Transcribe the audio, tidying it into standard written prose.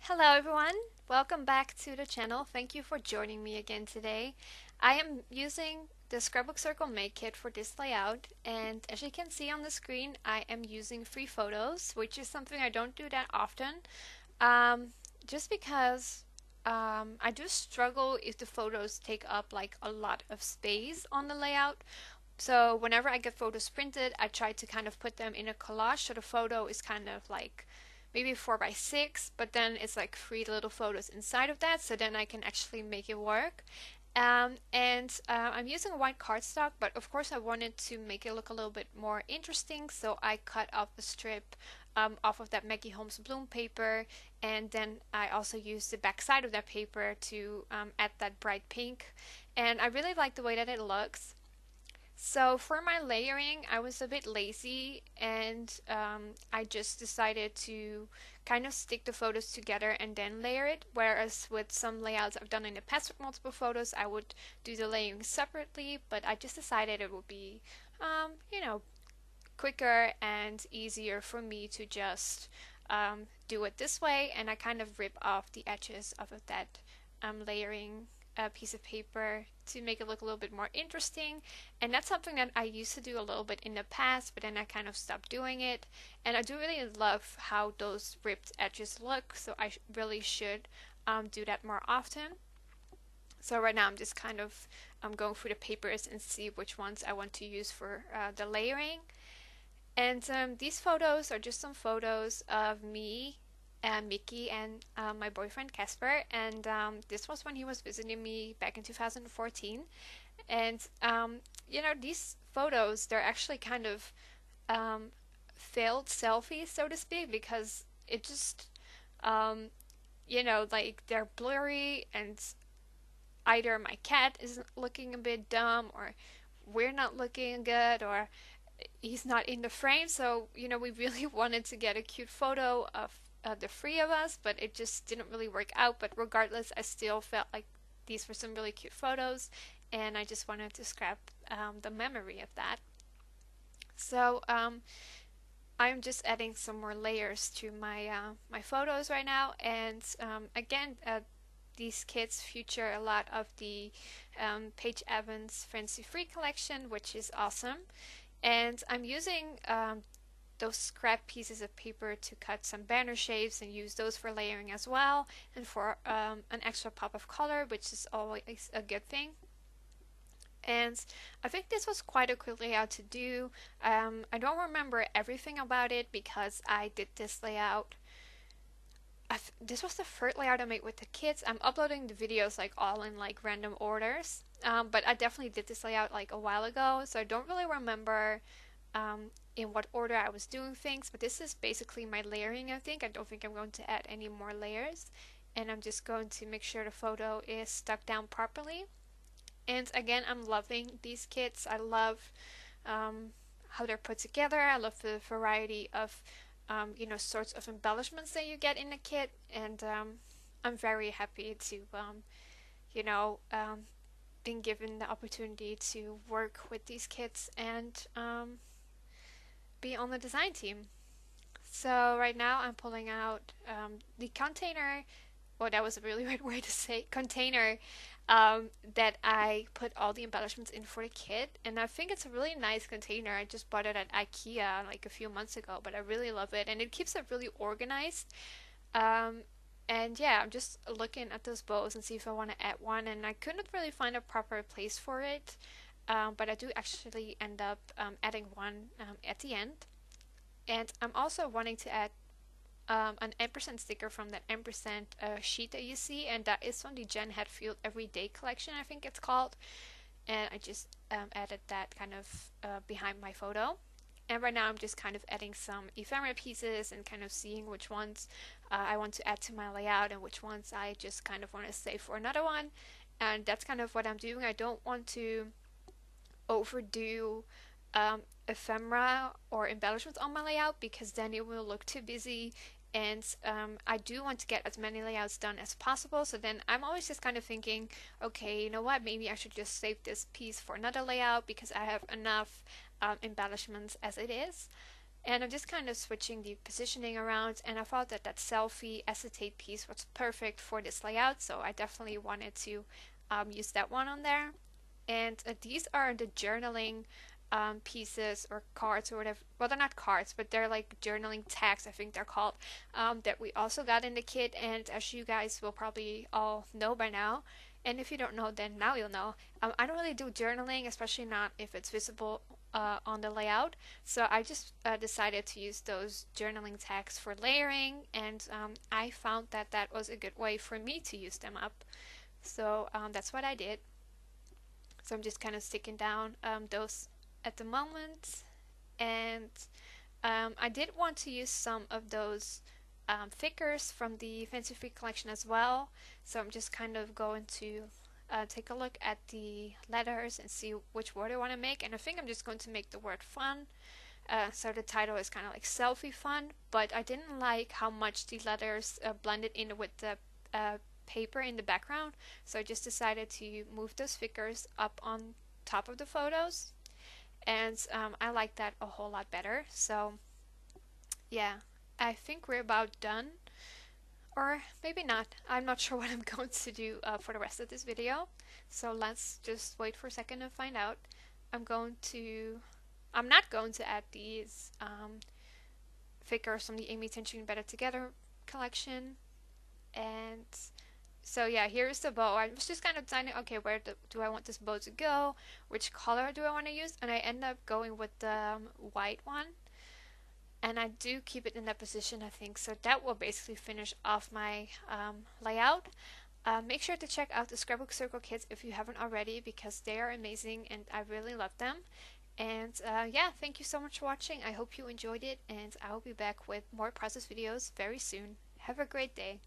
Hello everyone, welcome back to the channel. Thank you for joining me again today. I am using the Scrapbook Circle Make Kit for this layout, and as you can see on the screen I am using free photos, which is something I don't do that often, um, just because I do struggle if the photos take up like a lot of space on the layout. So whenever I get photos printed, I try to kind of put them in a collage so the photo is kind of like maybe 4 by 6, but then it's like three little photos inside of that, so then I can actually make it work. And I'm using white cardstock, but of course I wanted to make it look a little bit more interesting, so I cut off a strip off of that Maggie Holmes bloom paper, and then I also used the back side of that paper to add that bright pink. And I really like the way that it looks. So for my layering, I was a bit lazy and I just decided to kind of stick the photos together and then layer it. Whereas with some layouts I've done in the past with multiple photos, I would do the layering separately, but I just decided it would be, you know, quicker and easier for me to just do it this way. And I kind of rip off the edges of that layering piece of paper to make it look a little bit more interesting. And that's something that I used to do a little bit in the past, but then I kind of stopped doing it. And I do really love how those ripped edges look, so I really should do that more often. So right now I'm just kind of going through the papers and see which ones I want to use for the layering. And these photos are just some photos of me and Mickey and my boyfriend Casper. And this was when he was visiting me back in 2014. And these photos, they're actually kind of um, failed selfies, so to speak, because it just, um, like they're blurry, and either my cat is looking a bit dumb, or we're not looking good, or he's not in the frame. So, we really wanted to get a cute photo of the three of us, but it just didn't really work out. But regardless, I still felt like these were some really cute photos, and I just wanted to scrap the memory of that. So, I'm just adding some more layers to my photos right now, and again, these kits feature a lot of the Paige Evans Fancy Free collection, which is awesome. And I'm using those scrap pieces of paper to cut some banner shapes and use those for layering as well, and for an extra pop of color, which is always a good thing. And I think this was quite a quick layout to do. I don't remember everything about it because I did this layout. This was the third layout I made with the kids. I'm uploading the videos like all in like random orders. But I definitely did this layout like a while ago, so I don't really remember in what order I was doing things. But this is basically my layering, I think. I don't think I'm going to add any more layers. And I'm just going to make sure the photo is stuck down properly. And again, I'm loving these kits. I love how they're put together. I love the variety of sorts of embellishments that you get in a kit, and I'm very happy to you know um, been given the opportunity to work with these kits and be on the design team. So right now I'm pulling out the container. Well, that was a really weird way to say container that I put all the embellishments in for the kit. And I think it's a really nice container. I just bought it at IKEA like a few months ago, but I really love it. And it keeps it really organized. Um, and yeah, I'm just looking at those bows and see if I want to add one. And I couldn't really find a proper place for it. But I do actually end up adding one at the end. And I'm also wanting to add an ampersand sticker from that ampersand sheet that you see, and that is from the Jen Hatfield Everyday collection, I think it's called. And I just added that kind of behind my photo. And right now I'm just kind of adding some ephemera pieces and kind of seeing which ones I want to add to my layout and which ones I just kind of want to save for another one. And that's kind of what I'm doing. I don't want to overdo ephemera or embellishments on my layout, because then it will look too busy. And I do want to get as many layouts done as possible. So then I'm always just kind of thinking, okay, you know what, maybe I should just save this piece for another layout because I have enough embellishments as it is. And I'm just kind of switching the positioning around, and I thought that that selfie acetate piece was perfect for this layout, so I definitely wanted to use that one on there. And these are the journaling pieces or cards or whatever. Well, they're not cards, but they're like journaling tags, I think they're called, that we also got in the kit. And as you guys will probably all know by now, and if you don't know, then now you'll know. I don't really do journaling, especially not if it's visible on the layout. So I just decided to use those journaling tags for layering, and I found that that was a good way for me to use them up. So that's what I did. So I'm just kind of sticking down those at the moment. And I did want to use some of those thickers from the Fancy Free collection as well. So I'm just kind of going to take a look at the letters and see which word I want to make. And I think I'm just going to make the word fun. So the title is kind of like Selfie Fun, but I didn't like how much the letters blended in with the paper in the background, so I just decided to move those figures up on top of the photos, and I like that a whole lot better. So yeah, I think we're about done, or maybe not. I'm not sure what I'm going to do for the rest of this video, so let's just wait for a second and find out. I'm not going to add these figures from the Amy Tension Better Together collection. And so yeah, here's the bow. I was just kind of deciding, okay, where do I want this bow to go? Which color do I want to use? And I end up going with the white one. And I do keep it in that position, I think. So that will basically finish off my layout. Make sure to check out the Scrapbook Circle kits if you haven't already, because they are amazing and I really love them. And yeah, thank you so much for watching. I hope you enjoyed it, and I will be back with more process videos very soon. Have a great day.